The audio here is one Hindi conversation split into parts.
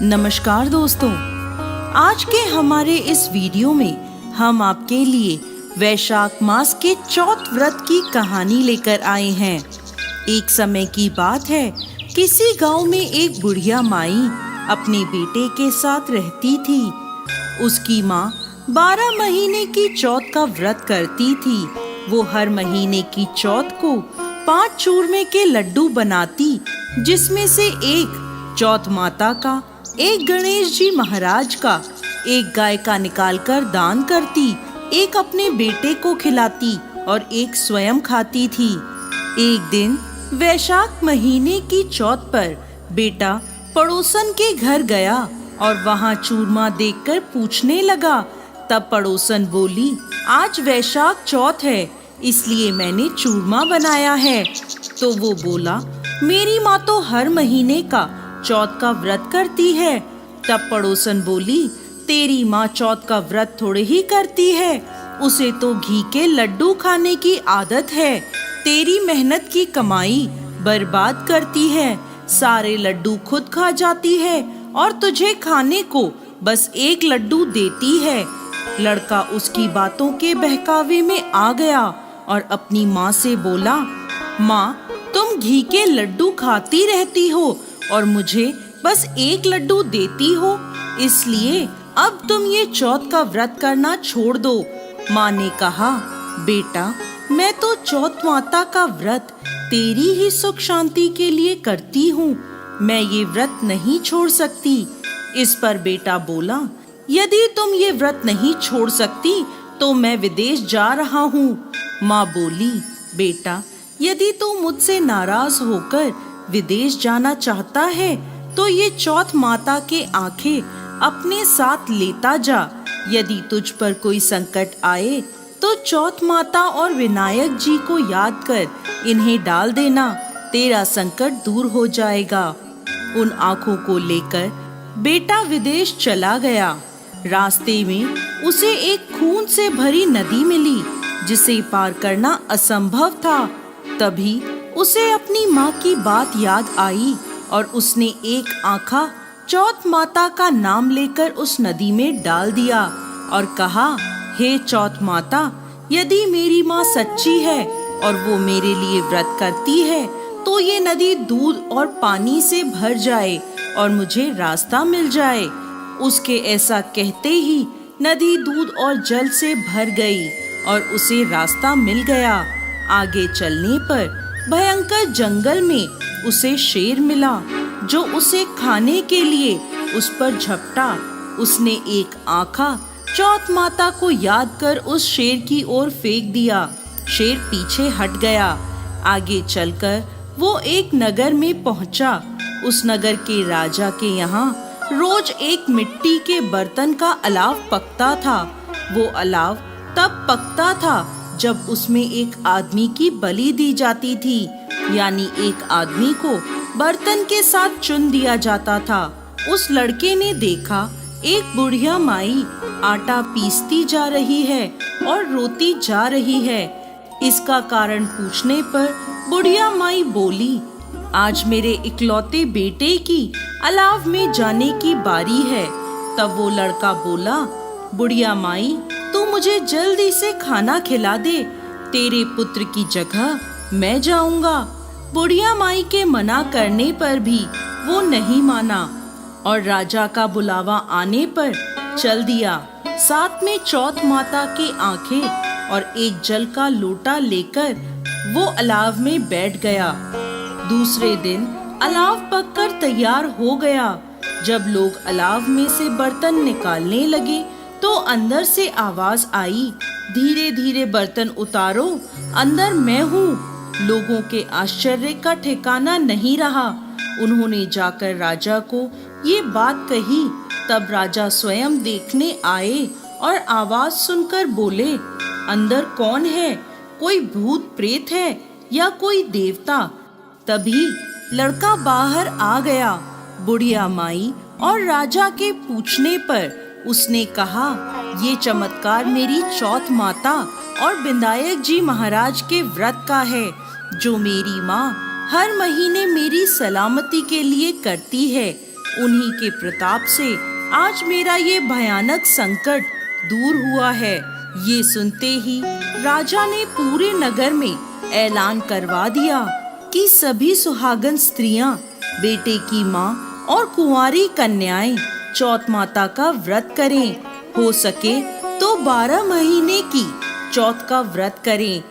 नमस्कार दोस्तों, आज के हमारे इस वीडियो में हम आपके लिए वैशाख मास के चौथ व्रत की कहानी लेकर आए हैं। एक समय की बात है, किसी गांव में एक बुढ़िया माई अपने बेटे के साथ रहती थी। उसकी माँ 12 महीने की चौथ का व्रत करती थी। वो हर महीने की चौथ को 5 चूरमे के लड्डू बनाती, जिसमें से एक चौथ माता का, एक गणेश जी महाराज का, एक गाय का निकालकर दान करती, एक अपने बेटे को खिलाती और एक स्वयं खाती थी। एक दिन वैशाख महीने की चौथ पर बेटा पड़ोसन के घर गया और वहां चूरमा देखकर पूछने लगा। तब पड़ोसन बोली, आज वैशाख चौथ है, इसलिए मैंने चूरमा बनाया है। तो वो बोला, मेरी माँ तो हर महीने का चौथ का व्रत करती है। तब पड़ोसन बोली, तेरी माँ चौथ का व्रत थोड़े ही करती है, उसे तो घी के लड्डू खाने की आदत है। तेरी मेहनत की कमाई बर्बाद करती है, सारे लड्डू खुद खा जाती है और तुझे खाने को बस एक लड्डू देती है। लड़का उसकी बातों के बहकावे में आ गया और अपनी माँ से बोला, माँ, तुम घी के लड्डू खाती रहती हो और मुझे बस एक लड्डू देती हो, इसलिए अब तुम ये चौथ का व्रत करना छोड़ दो। माँ ने कहा, बेटा, मैं तो चौथ माता का व्रत तेरी ही सुख शांति के लिए करती हूँ, मैं ये व्रत नहीं छोड़ सकती। इस पर बेटा बोला, यदि तुम ये व्रत नहीं छोड़ सकती तो मैं विदेश जा रहा हूँ। माँ बोली, बेटा, यदि तू मुझसे नाराज होकर विदेश जाना चाहता है तो ये चौथ माता के आंखें अपने साथ लेता जा। यदि तुझ पर कोई संकट आए तो चौथ माता और विनायक जी को याद कर इन्हें डाल देना, तेरा संकट दूर हो जाएगा। उन आंखों को लेकर बेटा विदेश चला गया। रास्ते में उसे एक खून से भरी नदी मिली, जिसे पार करना असंभव था। तभी उसे अपनी माँ की बात याद आई और उसने एक आंखा चौथ माता का नाम लेकर उस नदी में डाल दिया और कहा, हे चौथ माता, यदि मेरी माँ सच्ची है और वो मेरे लिए व्रत करती है तो ये नदी दूध और पानी से भर जाए और मुझे रास्ता मिल जाए। उसके ऐसा कहते ही नदी दूध और जल से भर गई और उसे रास्ता मिल गया। आगे चलने पर भयंकर जंगल में उसे शेर मिला, जो उसे खाने के लिए उस पर झपटा। उसने एक आंखा चौथ माता को याद कर उस शेर की ओर फेंक दिया। शेर पीछे हट गया। आगे चलकर वो एक नगर में पहुंचा। उस नगर के राजा के यहाँ रोज एक मिट्टी के बर्तन का अलाव पकता था। वो अलाव तब पकता था जब उसमें एक आदमी की बलि दी जाती थी, यानी एक आदमी को बर्तन के साथ चुन दिया जाता था। उस लड़के ने देखा, एक बुढ़िया माई आटा पीसती जा रही है और रोती जा रही है। इसका कारण पूछने पर बुढ़िया माई बोली, आज मेरे इकलौते बेटे की अलाव में जाने की बारी है। तब वो लड़का बोला, बुढ़िया माई, तू मुझे जल्दी से खाना खिला दे, तेरे पुत्र की जगह मैं जाऊंगा। बुढ़िया माई के मना करने पर भी वो नहीं माना और राजा का बुलावा आने पर चल दिया। साथ में चौथ माता की आंखें और एक जल का लोटा लेकर वो अलाव में बैठ गया। दूसरे दिन अलाव पककर तैयार हो गया। जब लोग अलाव में से बर्तन निकालने लगे तो अंदर से आवाज आई, धीरे धीरे बर्तन उतारो, अंदर मैं हूँ। लोगों के आश्चर्य का ठिकाना नहीं रहा। उन्होंने जाकर राजा को ये बात कही। तब राजा स्वयं देखने आए और आवाज सुनकर बोले, अंदर कौन है? कोई भूत प्रेत है या कोई देवता? तभी लड़का बाहर आ गया। बुढ़िया माई और राजा के पूछने पर उसने कहा, ये चमत्कार मेरी चौथ माता और विनायक जी महाराज के व्रत का है, जो मेरी माँ हर महीने मेरी सलामती के लिए करती है। उन्हीं के प्रताप से आज मेरा ये भयानक संकट दूर हुआ है। ये सुनते ही राजा ने पूरे नगर में ऐलान करवा दिया कि सभी सुहागन स्त्रियां, बेटे की माँ और कुंवारी कन्याएं चौथ माता का व्रत करें। हो सके तो 12 महीने की चौथ का व्रत करें,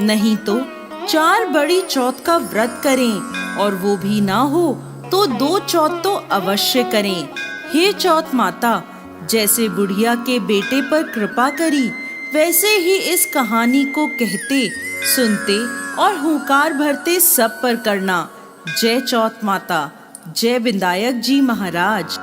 नहीं तो 4 बड़ी चौथ का व्रत करें, और वो भी ना हो तो 2 चौथ तो अवश्य करें। हे चौथ माता, जैसे बुढ़िया के बेटे पर कृपा करी, वैसे ही इस कहानी को कहते, सुनते और हुंकार भरते सब पर करना। जय चौथ माता, जय विनायक जी महाराज।